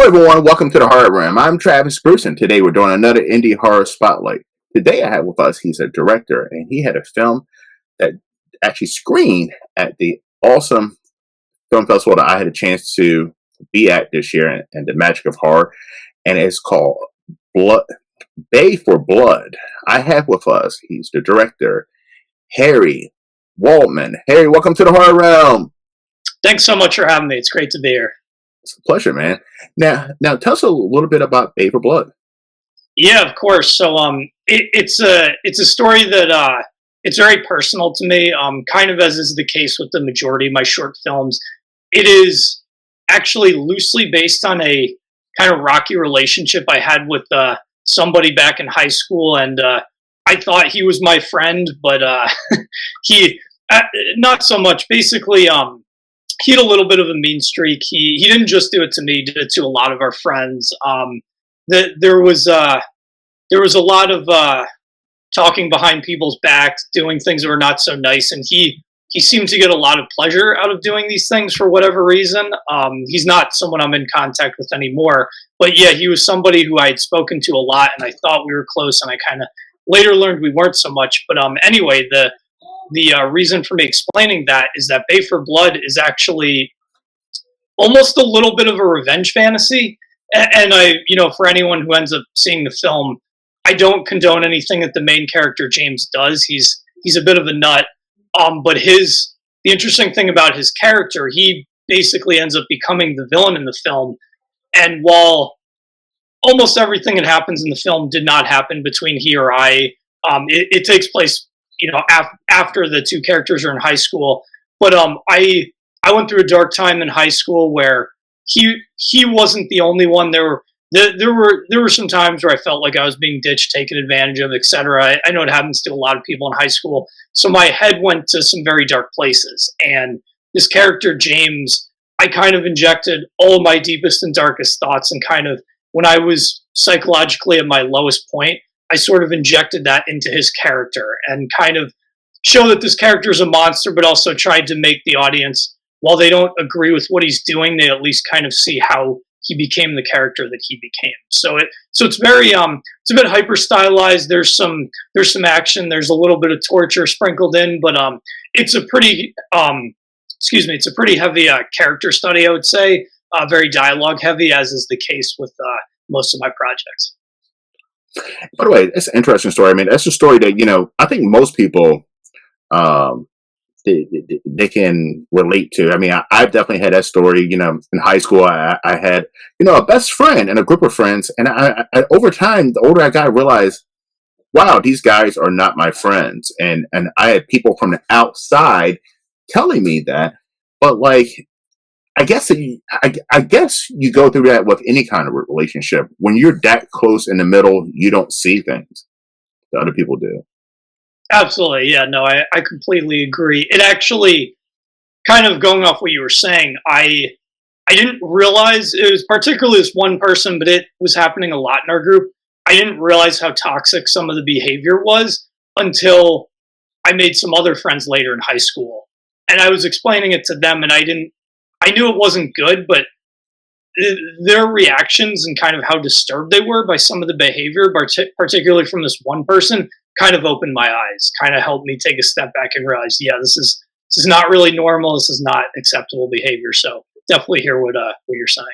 Hello, everyone. Welcome to the Horror Room. I'm Travis Bruce, and today we're doing another indie horror spotlight. Today, I have with us, he's a director, and he had a film that actually screened at the awesome film festival that I had a chance to be at this year, and the Magic of Horror, and it's called Blood, Bay for Blood. I have with us, he's the director, Harry Waldman. Harry, welcome to the Horror Realm. Thanks so much for having me. It's great to be here. It's a pleasure, man. Now, tell us a little bit about Bay for Blood. Yeah, of course. So, it's a story that it's very personal to me. Kind of as is the case with the majority of my short films, it is actually loosely based on a kind of rocky relationship I had with somebody back in high school, and I thought he was my friend, but he not so much. Basically, he had a little bit of a mean streak. He didn't just do it to me; he did it to a lot of our friends. There was a lot of talking behind people's backs, doing things that were not so nice, and he seemed to get a lot of pleasure out of doing these things for whatever reason. He's not someone I'm in contact with anymore, but yeah, he was somebody who I had spoken to a lot, and I thought we were close, and I kind of later learned we weren't so much. But anyway, the reason for me explaining that is that Bay for Blood is actually almost a little bit of a revenge fantasy. And for anyone who ends up seeing the film, I don't condone anything that the main character James does. He's a bit of a nut. But the interesting thing about his character, he basically ends up becoming the villain in the film. And while almost everything that happens in the film did not happen between he or I, it takes place after the two characters are in high school. But I went through a dark time in high school where he wasn't the only one. There were some times where I felt like I was being ditched, taken advantage of, etc. I know it happens to a lot of people in high school. So my head went to some very dark places. And this character James, I kind of injected all of my deepest and darkest thoughts, and kind of when I was psychologically at my lowest point, I sort of injected that into his character and kind of show that this character is a monster, but also tried to make the audience, while they don't agree with what he's doing, they at least kind of see how he became the character that he became. So it's very it's a bit hyper stylized. There's some action. There's a little bit of torture sprinkled in, but it's a pretty it's a pretty heavy character study, I would say. Very dialogue heavy, as is the case with most of my projects. By the way, it's an interesting story. I mean, that's a story that I think most people they can relate to. I mean, I've definitely had that story. In high school, I had a best friend and a group of friends, and I over time, the older I got, I realized, wow, these guys are not my friends, and I had people from the outside telling me that. But I guess you go through that with any kind of relationship. When you're that close in the middle, you don't see things that other people do. Absolutely. Yeah, no, I completely agree. It actually, kind of going off what you were saying, I didn't realize it was particularly this one person, but it was happening a lot in our group. I didn't realize how toxic some of the behavior was until I made some other friends later in high school. And I was explaining it to them, and I knew it wasn't good, but their reactions and kind of how disturbed they were by some of the behavior, particularly from this one person, kind of opened my eyes, kind of helped me take a step back and realize, yeah, this is not really normal. This is not acceptable behavior. So definitely hear what you're saying.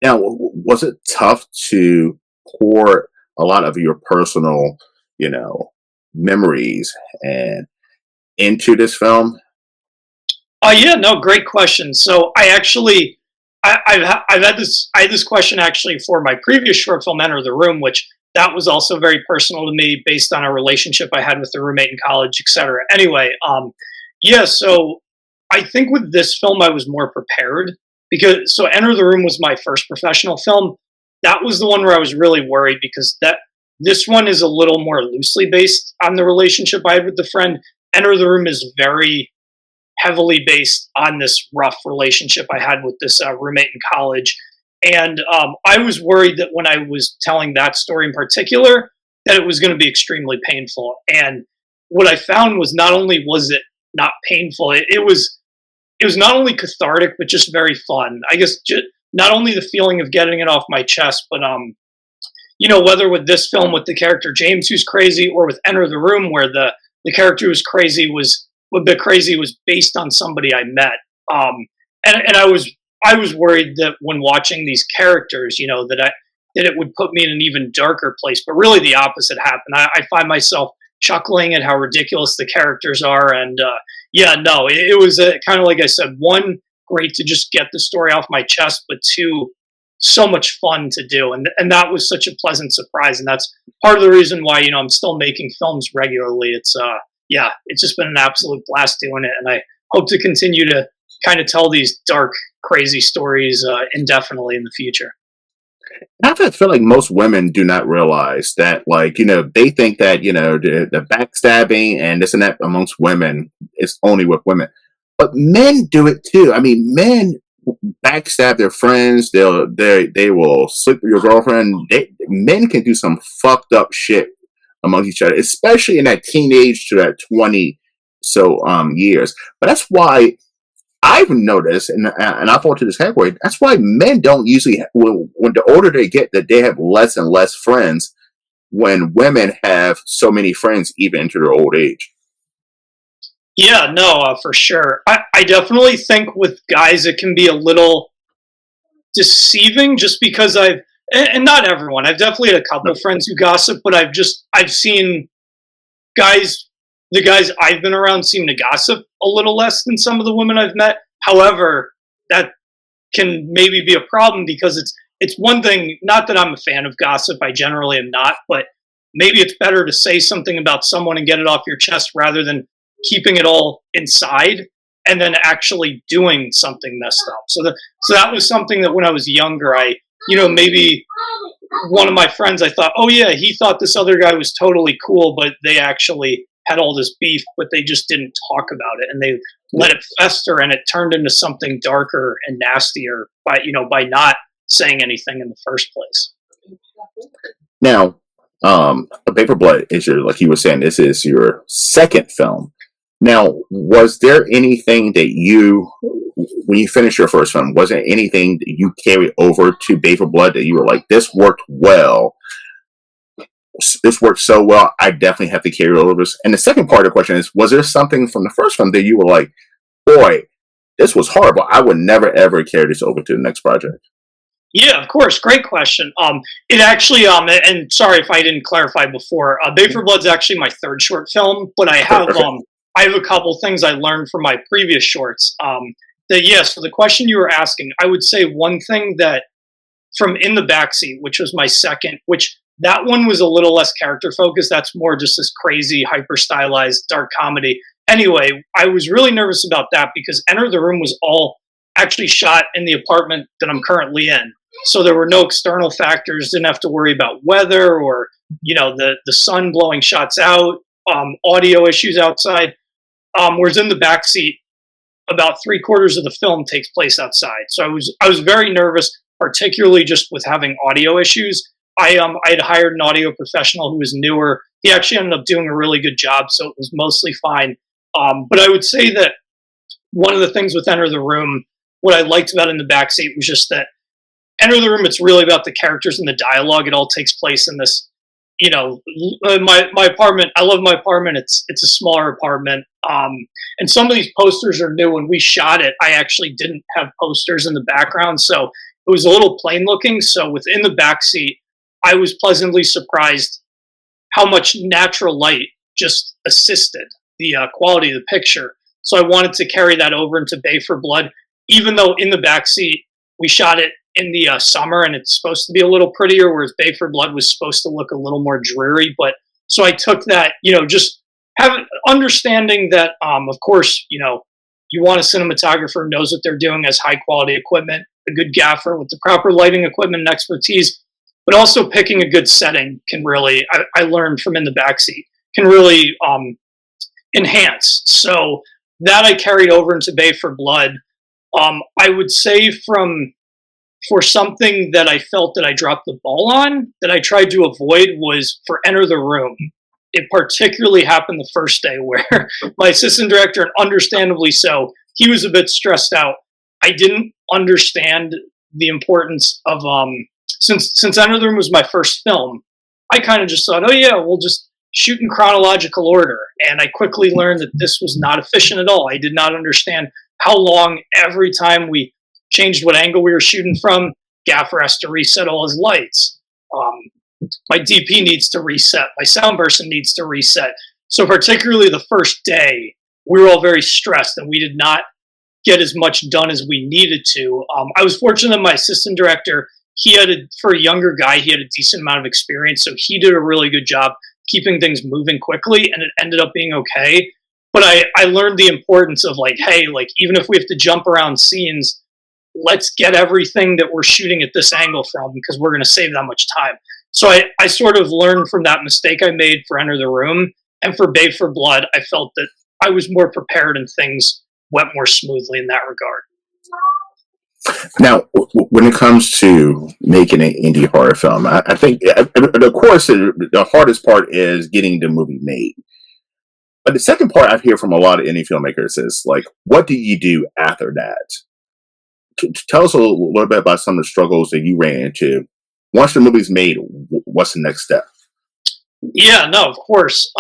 Now, was it tough to pour a lot of your personal, memories and into this film? Yeah, no, great question. So I've had this question actually for my previous short film, Enter the Room, which that was also very personal to me based on a relationship I had with a roommate in college, etc. Anyway, yeah, so I think with this film I was more prepared because Enter the Room was my first professional film. That was the one where I was really worried because this one is a little more loosely based on the relationship I had with the friend. Enter the Room is very heavily based on this rough relationship I had with this roommate in college. And I was worried that when I was telling that story in particular, that it was going to be extremely painful. And what I found was not only was it not painful, it was not only cathartic, but just very fun. I guess not only the feeling of getting it off my chest, but you know, whether with this film with the character James who's crazy, or with Enter the Room where the character who's crazy was a bit crazy was based on somebody I met. And I was worried that when watching these characters, you know, that it would put me in an even darker place. But really, the opposite happened. I find myself chuckling at how ridiculous the characters are, and yeah, no, it was kind of like I said, one, great to just get the story off my chest, but two, so much fun to do, and that was such a pleasant surprise, and that's part of the reason why, you know, I'm still making films regularly. It's yeah, it's just been an absolute blast doing it, and I hope to continue to kind of tell these dark, crazy stories indefinitely in the future. I feel like most women do not realize that, like, you know, they think that, you know, the backstabbing and this and that amongst women is only with women, but men do it too. I mean, men backstab their friends. They will sleep with your girlfriend. Men can do some fucked up shit among each other, especially in that teenage to that 20 years. But that's why I've noticed, and I fall into this category. That's why men don't usually, when the older they get, that they have less and less friends. When women have so many friends, even into their old age. Yeah, no, for sure. I definitely think with guys it can be a little deceiving, just because and not everyone. I've definitely had a couple No. of friends who gossip, but I've seen guys, the guys I've been around seem to gossip a little less than some of the women I've met. However, that can maybe be a problem because it's one thing, not that I'm a fan of gossip, I generally am not, but maybe it's better to say something about someone and get it off your chest rather than keeping it all inside and then actually doing something messed up. So that was something that when I was younger, you know, maybe one of my friends, I thought, oh yeah, he thought this other guy was totally cool, but they actually had all this beef, but they just didn't talk about it, and they let it fester, and it turned into something darker and nastier by not saying anything in the first place. Now, Paper Blood is your, like you were saying, this is your second film. Now, was there anything that when you finished your first film, was there anything that you carried over to Paper Blood that you were like, this worked well? This worked so well, I definitely have to carry it over this. And the second part of the question is, was there something from the first film that you were like, boy, this was horrible, I would never ever carry this over to the next project? Yeah, of course. Great question. It actually, and sorry if I didn't clarify before. Bay for Blood's actually my third short film, but Okay. I have a couple things I learned from my previous shorts. So the question you were asking, I would say one thing that from In the Backseat, which was my second, which that one was a little less character focused. That's more just this crazy, hyper stylized dark comedy. Anyway, I was really nervous about that because Enter the Room was all actually shot in the apartment that I'm currently in. So there were no external factors, didn't have to worry about weather or, you know, the sun blowing shots out, audio issues outside. Whereas In the Backseat, about three quarters of the film takes place outside. So I was very nervous, particularly just with having audio issues. I had hired an audio professional who was newer. He actually ended up doing a really good job, so it was mostly fine. But I would say that one of the things with Enter the Room, what I liked about In the Backseat was just that Enter the Room, it's really about the characters and the dialogue. It all takes place in this, you know, my apartment. I love my apartment. It's a smaller apartment, and some of these posters are new. When we shot it, I actually didn't have posters in the background, so it was a little plain looking. So within the backseat, I was pleasantly surprised how much natural light just assisted the quality of the picture. So I wanted to carry that over into Bay for Blood, even though In the Backseat we shot it in the summer and it's supposed to be a little prettier, whereas Bay for Blood was supposed to look a little more dreary. But so I took that, you know, just having understanding that, of course, you know, you want a cinematographer who knows what they're doing, has high quality equipment, a good gaffer with the proper lighting equipment and expertise, but also picking a good setting can really, I learned from In the Backseat, can really enhance. So that I carried over into Bay for Blood. I would say for something that I felt that I dropped the ball on, that I tried to avoid, was for Enter the Room. It particularly happened the first day where my assistant director, and understandably so, he was a bit stressed out. I didn't understand the importance of since Enter the Room was my first film, I kind of just thought, oh yeah, we'll just shoot in chronological order. And I quickly learned that this was not efficient at all. I did not understand how long every time we changed what angle we were shooting from, Gaffer has to reset all his lights. My DP needs to reset. My sound person needs to reset. So particularly the first day, we were all very stressed and we did not get as much done as we needed to. I was fortunate that my assistant director, for a younger guy, he had a decent amount of experience. So he did a really good job keeping things moving quickly, and it ended up being okay. But I learned the importance of like, hey, like even if we have to jump around scenes, let's get everything that we're shooting at this angle from, because we're going to save that much time. So I sort of learned from that mistake I made for Enter the Room. And for Babe for Blood, I felt that I was more prepared and things went more smoothly in that regard. Now, when it comes to making an indie horror film, I think, of course, the hardest part is getting the movie made. But the second part I hear from a lot of indie filmmakers is like, what do you do after that? Tell us a little bit about some of the struggles that you ran into. Once the movie's made, what's the next step? Yeah, no, of course.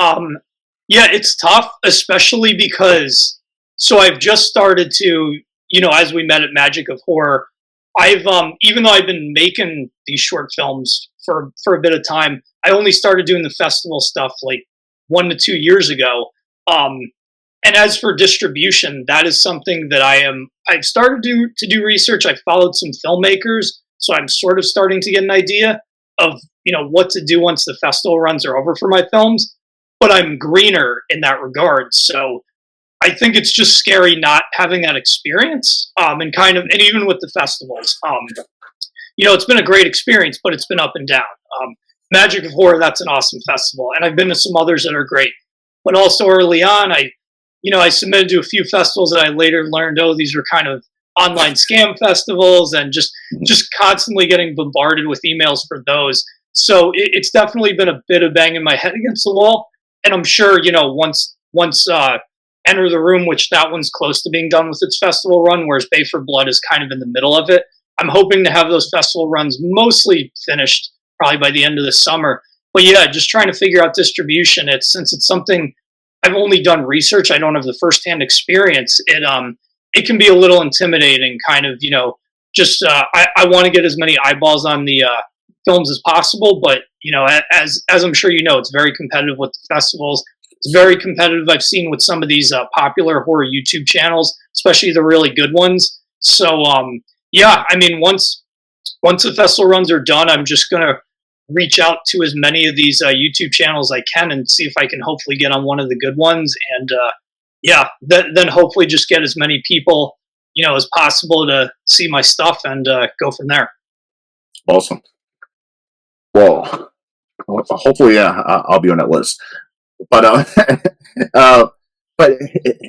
Yeah, it's tough, especially because, so I've just started to, as we met at Magic of Horror, I've, even though I've been making these short films for a bit of time, I only started doing the festival stuff like 1 to 2 years ago. And as for distribution, that is something that I've started to do research. I followed some filmmakers, so I'm sort of starting to get an idea of, what to do once the festival runs are over for my films, but I'm greener in that regard. So I think it's just scary not having that experience, and even with the festivals, it's been a great experience, but it's been up and down. Magic of Horror, that's an awesome festival, and I've been to some others that are great. But also early on, I submitted to a few festivals that I later learned, these are kind of online scam festivals, and just constantly getting bombarded with emails for those. So it's definitely been a bit of banging my head against the wall. And I'm sure, once Enter the Room, which that one's close to being done with its festival run, whereas Babe for Blood is kind of in the middle of it. I'm hoping to have those festival runs mostly finished probably by the end of the summer. But yeah, just trying to figure out distribution. Since it's something I've only done research, I don't have the firsthand experience. It can be a little intimidating, kind of, I want to get as many eyeballs on the films as possible, but as I'm sure it's very competitive with the festivals. It's very competitive. I've seen with some of these popular horror YouTube channels, especially the really good ones. So yeah, I mean, once the festival runs are done, I'm just gonna reach out to as many of these YouTube channels I can and see if I can hopefully get on one of the good ones, and yeah, then hopefully just get as many people as possible to see my stuff and go from there. Awesome. Well, hopefully, I'll be on that list. But but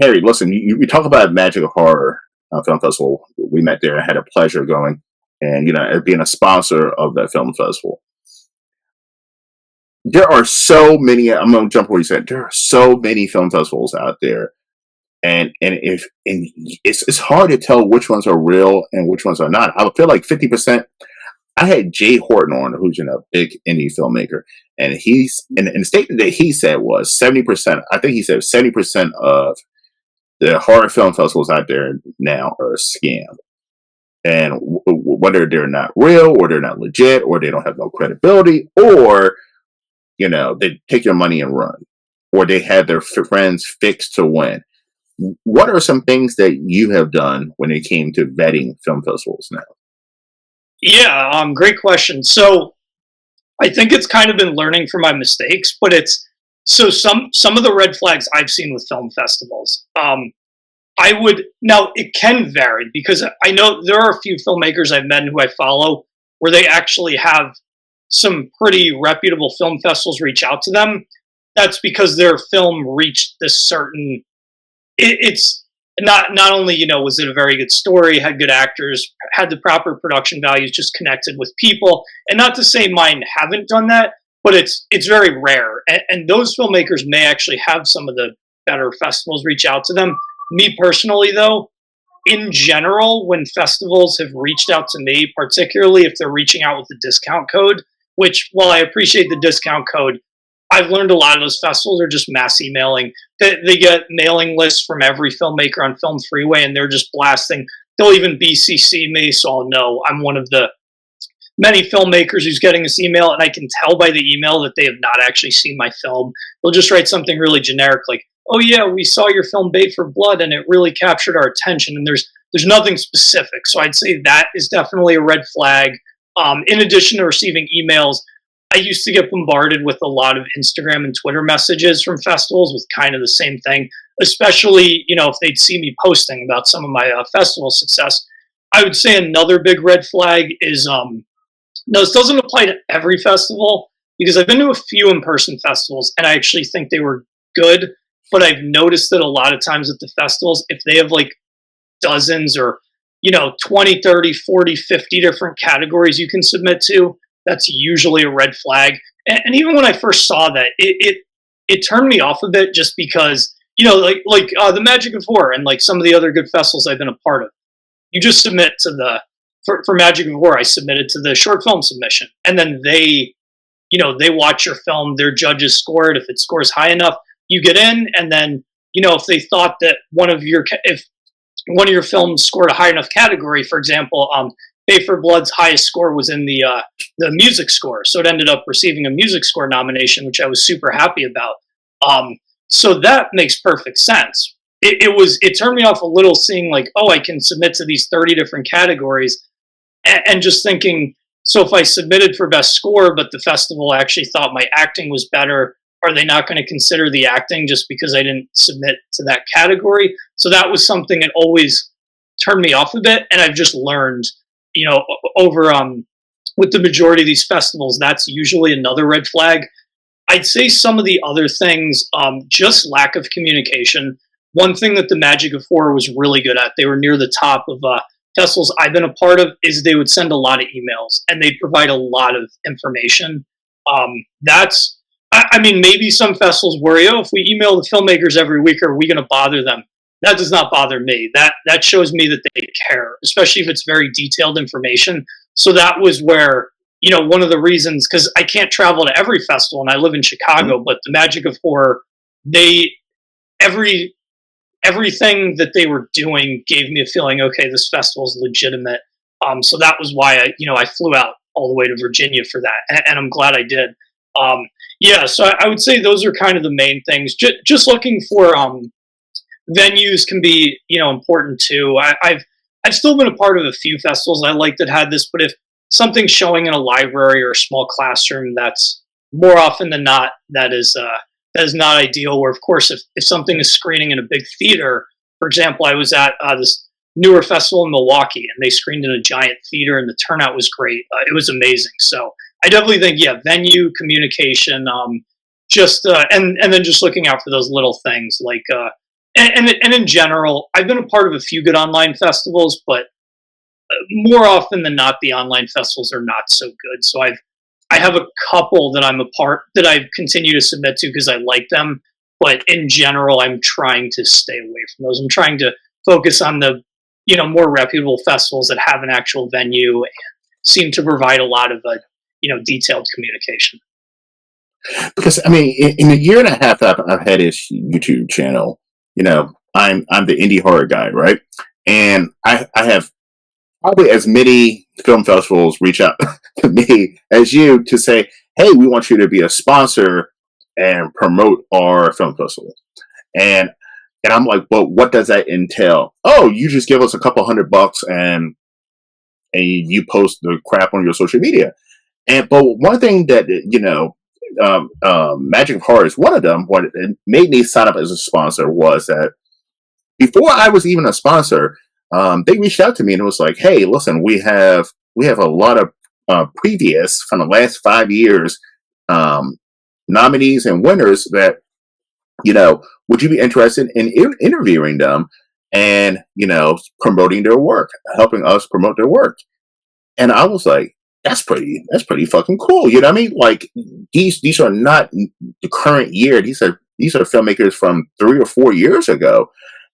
Harry, listen, you talk about Magic of Horror Film Festival. We met there. I had a pleasure going, and being a sponsor of that film festival. There are so many. I'm going to jump where you said. There are so many film festivals out there, and it's hard to tell which ones are real and which ones are not. I would feel like 50%. I had Jay Horton on, who's a big indie filmmaker, and he's and the statement that he said was 70%. I think he said 70% of the horror film festivals out there now are a scam, and whether they're not real or they're not legit or they don't have no credibility, or they take your money and run, or they have their friends fixed to win. What are some things that you have done when it came to vetting film festivals now? Yeah, great question. So I think it's kind of been learning from my mistakes, but some of the red flags I've seen with film festivals. Now it can vary, because I know there are a few filmmakers I've met who I follow where they actually have some pretty reputable film festivals reach out to them. That's because their film reached this certain. It's not only was it a very good story, had good actors, had the proper production values, just connected with people. And not to say mine haven't done that, but it's very rare. And those filmmakers may actually have some of the better festivals reach out to them. Me personally, though, in general, when festivals have reached out to me, particularly if they're reaching out with a discount code, which while I appreciate the discount code, I've learned a lot of those festivals are just mass emailing. They get mailing lists from every filmmaker on Film Freeway, and they're just blasting. They'll even BCC me, so I'll know I'm one of the many filmmakers who's getting this email, and I can tell by the email that they have not actually seen my film. They'll just write something really generic like, "Oh yeah, we saw your film Babe for Blood, and it really captured our attention." And there's nothing specific, so I'd say that is definitely a red flag. In addition to receiving emails, I used to get bombarded with a lot of Instagram and Twitter messages from festivals with kind of the same thing, especially, if they'd see me posting about some of my festival success. I would say another big red flag is no, this doesn't apply to every festival because I've been to a few in-person festivals and I actually think they were good, but I've noticed that a lot of times at the festivals, if they have like dozens or 20, 30, 40, 50 different categories you can submit to, that's usually a red flag. And even when I first saw that, it turned me off a bit just because, the Magic of Horror and like some of the other good festivals I've been a part of. You just submit to for Magic of Horror, I submitted to the short film submission, and then they watch your film, their judges score it. If it scores high enough, you get in, and then if they thought that if one of your films scored a high enough category, for example, Babe for Blood's highest score was in the music score, so it ended up receiving a music score nomination, which I was super happy about. So that makes perfect sense. It turned me off a little seeing like, oh, I can submit to these 30 different categories, and just thinking, so if I submitted for best score, but the festival actually thought my acting was better, are they not going to consider the acting just because I didn't submit to that category? So that was something that always turned me off a bit, and I've just learned, over with the majority of these festivals, that's usually another red flag. I'd say some of the other things, just lack of communication. One thing that the Magic of Horror was really good at, they were near the top of festivals I've been a part of, is they would send a lot of emails and they'd provide a lot of information. Maybe some festivals worry, if we email the filmmakers every week, are we going to bother them? That does not bother me. That shows me that they care, especially if it's very detailed information. So that was where, one of the reasons, because I can't travel to every festival and I live in Chicago, but the Magic of Horror, everything that they were doing gave me a feeling, okay, this festival is legitimate. So that was why I flew out all the way to Virginia for that, and I'm glad I did. So I would say those are kind of the main things. Just looking for venues can be important too. I've still been a part of a few festivals I like that had this, but if something's showing in a library or a small classroom, that's more often than not that is not ideal. Where of course, if something is screening in a big theater, for example, I was at this newer festival in Milwaukee, and they screened in a giant theater, and the turnout was great. It was amazing. So I definitely think, venue, communication, and then just looking out for those little things like, and in general, I've been a part of a few good online festivals, but more often than not, the online festivals are not so good. So I have a couple that I'm a part that I continue to submit to because I like them, but in general, I'm trying to stay away from those. I'm trying to focus on the more reputable festivals that have an actual venue and seem to provide a lot of detailed communication. Because in a year and a half I've had this YouTube channel, I'm the indie horror guy, right? And I have probably as many film festivals reach out to me as you to say, hey, we want you to be a sponsor and promote our film festival. And I'm like, well, what does that entail? Oh, you just give us a couple $100 and you post the crap on your social media. But one thing that Magic of Horror is one of them. What made me sign up as a sponsor was that before I was even a sponsor, they reached out to me and it was like, hey, listen, we have a lot of previous from the last 5 years nominees and winners that would you be interested in interviewing them and promoting their work, helping us promote their work? And I was like, that's pretty fucking cool. You know what I mean? Like these are not the current year. These are filmmakers from 3 or 4 years ago.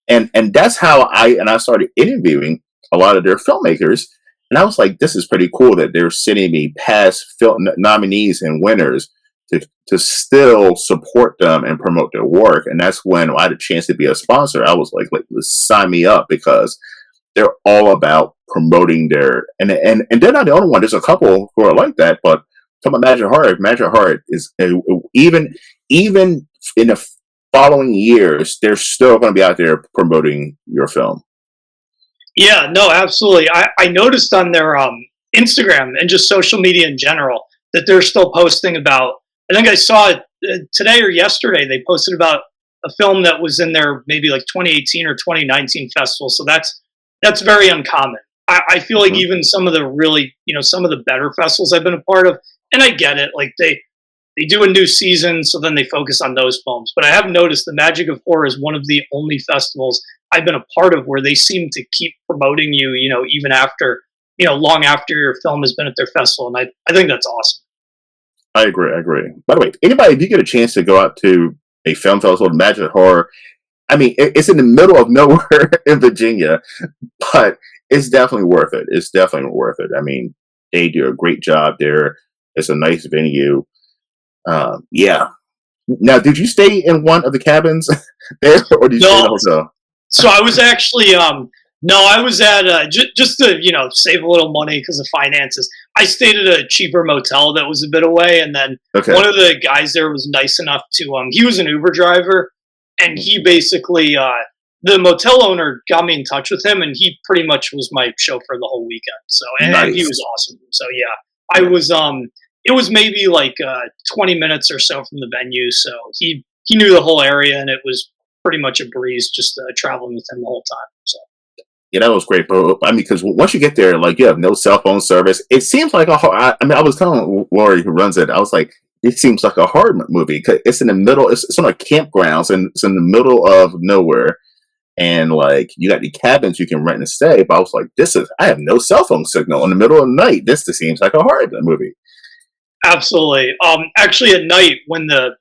And that's how I started interviewing a lot of their filmmakers, and I was like, this is pretty cool that they're sending me past film nominees and winners to still support them and promote their work. And that's when I had a chance to be a sponsor. I was like sign me up, because they're all about promoting their, and they're not the only one. There's a couple who are like that, but talking about Magic Heart, Magic Heart is even in the following years, they're still going to be out there promoting your film. Yeah, no, absolutely. I noticed on their Instagram and just social media in general that they're still posting about. I think I saw it today or yesterday. They posted about a film that was in their maybe like 2018 or 2019 festival. So that's very uncommon. I feel like Mm-hmm. even some of the really, some of the better festivals I've been a part of, and I get it, like they do a new season, so then they focus on those films. But I have noticed the Magic of Horror is one of the only festivals I've been a part of where they seem to keep promoting you, even after, long after your film has been at their festival. And I think that's awesome. I agree. I agree. By the way, anybody, if you get a chance to go out to a film festival, Magic Horror, I mean, it's in the middle of nowhere in Virginia, but it's definitely worth it. It's definitely worth it. I mean, they do a great job there. It's a nice venue. Yeah. Now, did you stay in one of the cabins there, or did you stay in No, a hotel? so I was actually no, I was at just to save a little money because of finances. I stayed at a cheaper motel that was a bit away, and then Okay. one of the guys there was nice enough to he was an Uber driver, and he basically the motel owner got me in touch with him, and he pretty much was my chauffeur the whole weekend. So and he Nice. was awesome. So yeah, I was it was maybe like 20 minutes or so from the venue, so he knew the whole area, and it was pretty much a breeze just traveling with him the whole time. So Yeah, that was great, bro. I mean, because once you get there, like you have no cell phone service. It seems like I mean, I was telling Lori who runs it, I was like, it seems like a horror movie. 'Cause it's in the middle. It's on a campgrounds, and it's in the middle of nowhere. And like you got the cabins you can rent and stay. But I was like, I have no cell phone signal in the middle of the night. This just seems like a horror movie. absolutely. Actually, at night when the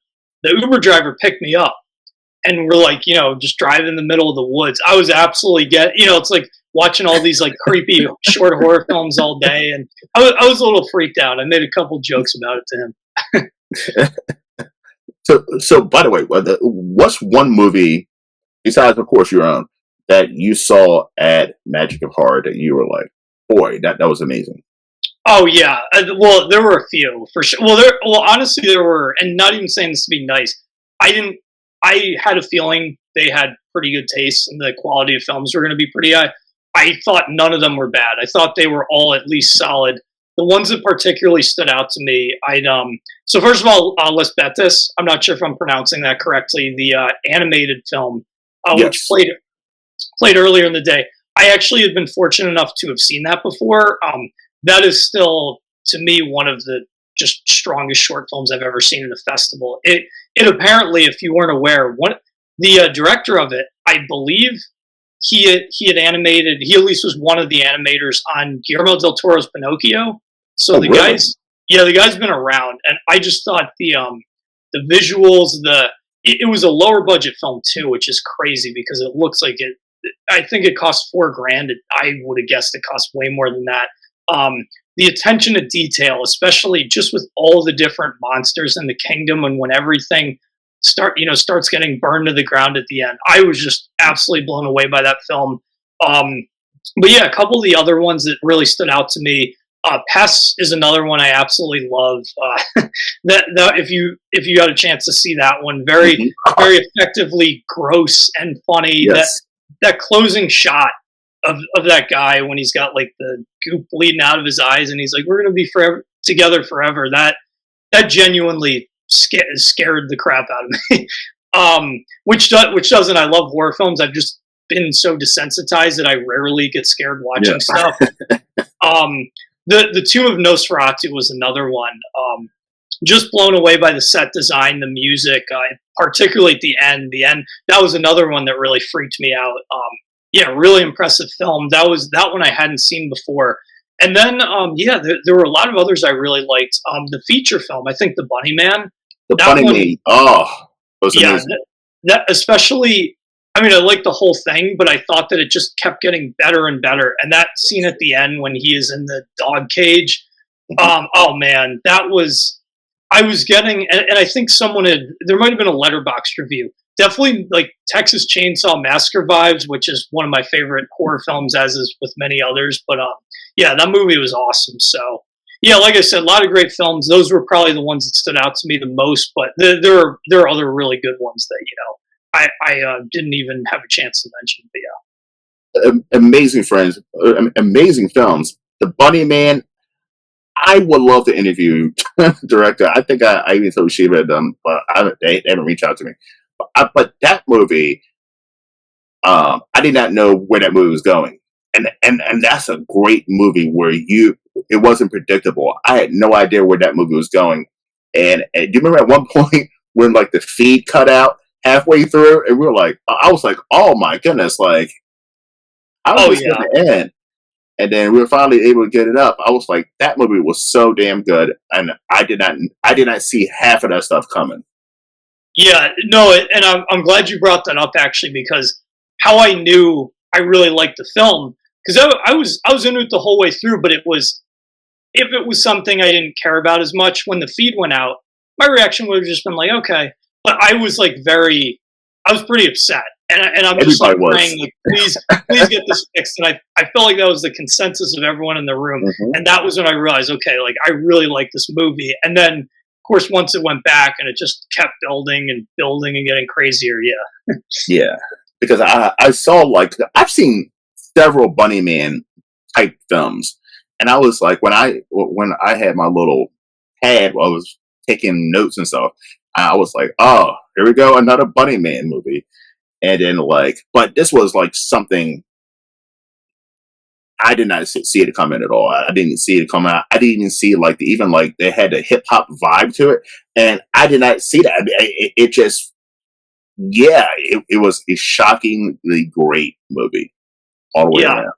Uber driver picked me up, and we're like, just driving in the middle of the woods, I was absolutely it's like watching all these like creepy short horror films all day, and I was a little freaked out. I made a couple jokes about it to him. So by the way, what's one movie besides, of course, your own that you saw at Magic of Horror that you were like, boy, that was amazing? Oh yeah, well there were a few for sure. Well honestly there were, and not even saying this to be nice. I didn't. I had a feeling they had pretty good taste, and the quality of films were going to be pretty high. I thought none of them were bad. I thought they were all at least solid. The ones that particularly stood out to me, So first of all, Les Betis. I'm not sure if I'm pronouncing that correctly. The animated film, which Yes. played earlier in the day. I actually have been fortunate enough to have seen that before. That is still, to me, one of the just strongest short films I've ever seen in a festival. It apparently, if you weren't aware, the director of it, I believe he had animated. He at least was one of the animators on Guillermo del Toro's Pinocchio. So Oh, really? the guy's been around, and I just thought the visuals, it was a lower budget film too, which is crazy because it looks like it. I think it cost $4,000. I would have guessed it cost way more than that. The attention to detail, especially just with all the different monsters in the kingdom, and when everything starts getting burned to the ground at the end, I was just absolutely blown away by that film. Um, but yeah, a couple of the other ones that really stood out to me. Pests is another one I absolutely love. That if you got a chance to see that one, very Mhm. very effectively gross and funny. Yes. That closing shot of that guy when he's got like the goop bleeding out of his eyes, and he's like, "We're gonna be forever together forever." That genuinely scared the crap out of me. Which doesn't. I love horror films. I've just been so desensitized that I rarely get scared watching Yeah. stuff. Um, the Tomb of Nosferatu was another one. Just blown away by the set design, the music, particularly at the end. The end, that was another one that really freaked me out. Yeah, really impressive film. That one I hadn't seen before. And then, yeah, there were a lot of others I really liked. The feature film, I think, The Bunny Man. The That Bunny one, Me. Oh, it was yeah, amazing. that especially. I mean, I liked the whole thing, but I thought that it just kept getting better and better. And that scene at the end when he is in the dog cage, Mhm. oh man, that was I was getting, and I think someone had there might have been a letterbox review. Definitely like Texas Chainsaw Massacre vibes, which is one of my favorite horror films, as is with many others. But yeah, that movie was awesome. So yeah, like I said, a lot of great films. Those were probably the ones that stood out to me the most. But there are other really good ones that I didn't even have a chance to mention. But yeah. Amazing friends, amazing films. The Bunny Man. I would love to interview director. I think I even told Shiva them, but they haven't reached out to me. But that movie, I did not know where that movie was going, and that's a great movie where it wasn't predictable. I had no idea where that movie was going, and do you remember at one point when like the feed cut out halfway through, and we were like, I was like, oh my goodness, like how is Oh this yeah. going to end? And then we were finally able to get it up. I was like, that movie was so damn good, and I did not see half of that stuff coming. Yeah, no, and I'm glad you brought that up actually because how I knew I really liked the film because I was into it the whole way through, but it was if it was something I didn't care about as much when the feed went out, my reaction would have just been like, okay, but I was pretty upset, and I'm just Everybody like was. praying like please get this fixed, and I felt like that was the consensus of everyone in the room, Hmm. and that was when I realized okay, like I really like this movie, and then of course, once it went back and it just kept building and getting crazier. Yeah. Yeah, because I saw like I've seen several Bunny Man type films, and I was like when I had my little pad while I was taking notes and stuff, I was like, oh, here we go, another Bunny Man movie. And then like, but this was like something I did not see it coming at all. I didn't see it coming out. I didn't even see like even like they had a hip hop vibe to it, and I did not see that. I mean, it just yeah, it was a shockingly great movie all the way Yeah. around.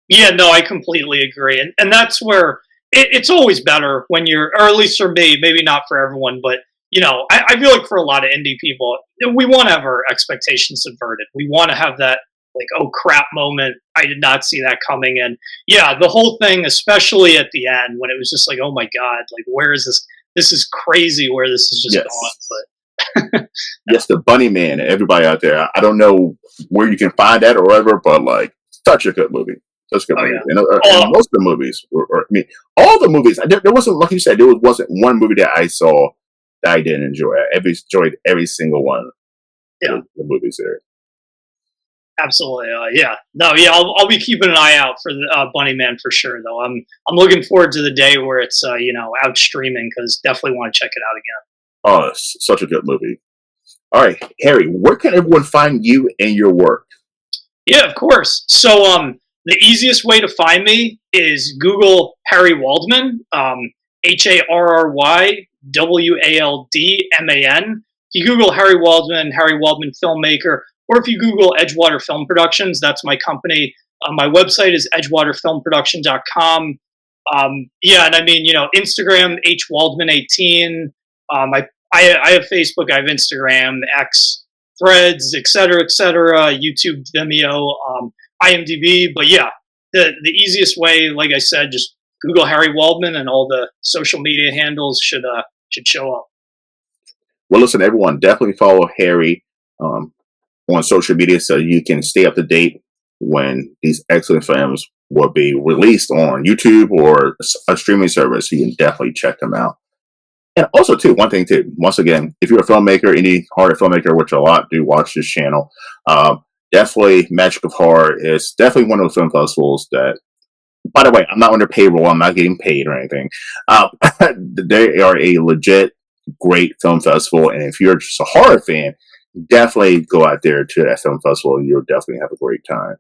Yeah, no, I completely agree. And that's where it's always better when you're, or at least for me, maybe not for everyone, but, I feel like for a lot of indie people, we want to have our expectations subverted. We want to have that, like, oh crap moment. I did not see that coming. And yeah, the whole thing, especially at the end when it was just like, oh my God, like, where is this? This is crazy where this has just Yes, gone. But yes, the Bunny Man. Everybody out there, I don't know where you can find that or whatever, but like such a good movie. Such a good oh movie, yeah. and Oh, most of the movies, I mean, all the movies. There wasn't, like you said, wasn't one movie that I saw that I didn't enjoy. I enjoyed every single one of yeah. the movies there. Absolutely, yeah. No, yeah. I'll be keeping an eye out for the Bunny Man for sure. Though I'm looking forward to the day where it's out streaming because definitely want to check it out again. Oh, it's such a good movie. All right, Harry, where can everyone find you and your work? Yeah, of course. So the easiest way to find me is Google Harry Waldman, HarrywaldmanWaldman. If you Google Harry Waldman filmmaker, or if you Google Edgewater Film Productions, that's my company. My website is edgewaterfilmproduction.com. Yeah, and I mean, Instagram hwaldman18. I have Facebook, I have Instagram, X, Threads, et cetera, YouTube, Vimeo, IMDb. But yeah, the easiest way, like I said, just Google Harry Waldman, and all the social media handles should show up. Well, listen, everyone, definitely follow Harry um, on social media so you can stay up to date when these excellent films will be released on YouTube or a streaming service. So you can definitely check them out. And also, too, one thing, too, once again, if you're a filmmaker, any horror filmmaker, which a lot do watch this channel, definitely Magic of Horror is definitely one of those film festivals that, by the way, I'm not under payroll. I'm not getting paid or anything. Um, they are a legit great film festival. And if you're just a horror fan, definitely go out there to that film festival. You'll definitely have a great time.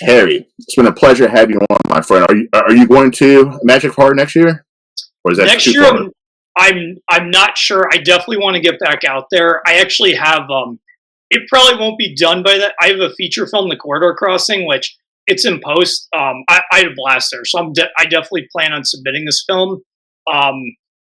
Harry, it's been a pleasure having you on, my friend. Are you going to Magic of Horror next year? Or is that Next too year, far? I'm not sure. I definitely want to get back out there. I actually have it probably won't be done by that. I have a feature film, The Corridor Crossing, which it's in post. I had a blast there, so I definitely plan on submitting this film. Um,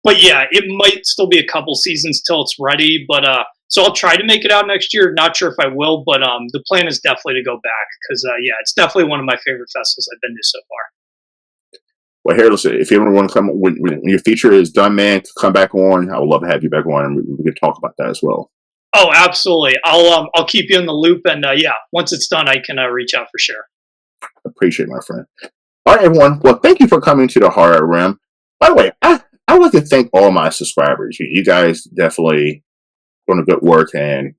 but yeah, it might still be a couple seasons till it's ready. But So I'll try to make it out next year. Not sure if I will, but the plan is definitely to go back because yeah, it's definitely one of my favorite festivals I've been to so far. Well, here, listen, if you ever want to come, when your feature is done, man, come back on. I would love to have you back on, and we can talk about that as well. Oh, absolutely. I'll keep you in the loop, and yeah, once it's done, I can reach out for sure. Appreciate it, my friend. All right, everyone. Well, thank you for coming to the Horror Rim. By the way, I would like to thank all my subscribers. You guys definitely doing a good work and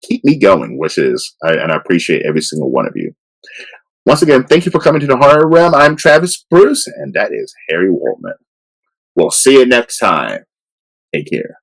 keep me going, and I appreciate every single one of you. Once again, thank you for coming to the Horror Realm. I'm Travis Bruce, and that is Harry Waltman. We'll see you next time. Take care.